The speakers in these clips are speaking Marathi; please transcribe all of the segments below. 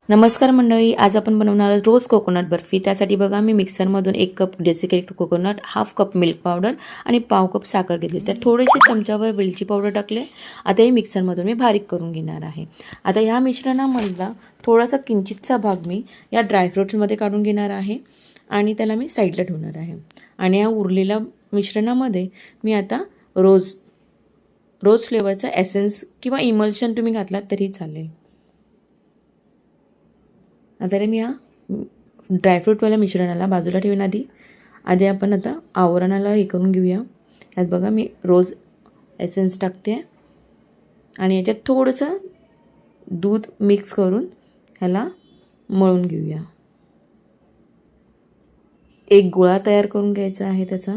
नमस्कार मंडळी, आज आपण बनवणार आहोत रोज कोकोनट बर्फी। त्यासाठी बघा मी मिक्सरमधून 1 cup desiccated coconut, half cup milk powder आणि पाव कप साखर घेतली। त्यात थोडेसे चमचाभर वेलची पावडर टाकले। आता हे मिक्सरमधून मी बारीक करून घेणार आहे। आता ह्या मिश्रणामधला थोडासा किंचितचा भाग मी या ड्रायफ्रुट्समध्ये काढून घेणार आहे आणि त्याला मी साईडला ठेवणार आहे। आणि या उरलेल्या मिश्रणामध्ये मी आता रोज फ्लेवरचा एसेन्स किंवा इमल्शन तुम्ही घातलात तरी चालेल। आता मी या ड्रायफ्रूटवाल्या मिश्रणाला बाजूला ठेवून आधी आपण आता आवरणाला हे करून घेऊया। यात बघा मी रोज एसेन्स टाकते आणि याच्यात थोडंसं दूध मिक्स करून ह्याला मळून घेऊया। एक गोळा तयार करून घ्यायचा आहे त्याचा।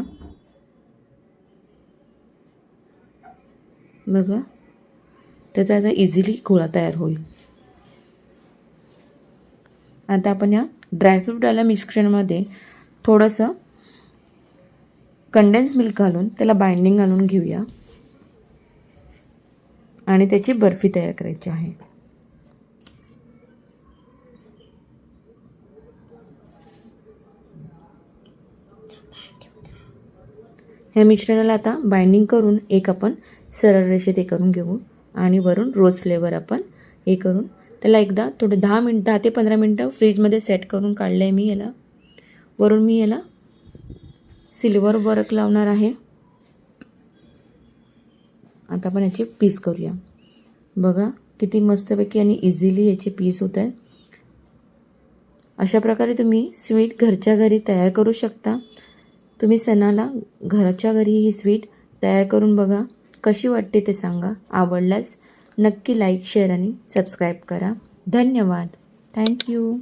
बघा त्याचा आता इझिली गोळा तयार होईल। आता आपण या ड्रायफ्रूटवाल्या मिश्रणामध्ये थोडंसं कंडेन्स मिल्क घालून त्याला बाइंडिंग आणून घेऊया आणि त्याची बर्फी तयार करायची आहे। हे मिश्रणाला आता बाइंडिंग करून एक आपण सरळ रेषेत हे करून घेऊ आणि वरून रोज फ्लेवर आपण हे करून त्याला एकदा थोडे 10 ते 15 मिनटं फ्रीजमध्ये सेट करून काढलं आहे मी याला। वरून मी याला सिल्वर वर्क लावणार आहे। आता आपण याचे पीस करूया। बघा किती मस्तपैकी आणि इझिली याचे पीस होत आहेत। अशा प्रकारे तुम्ही स्वीट घरच्या घरी तयार करू शकता। तुम्ही सणाला घरच्या घरी ही स्वीट तयार करून बघा, कशी वाटते ते सांगा। आवडल्यास नक्की लाईक, शेअर आणि सबस्क्राईब करा। धन्यवाद। थँक्यू।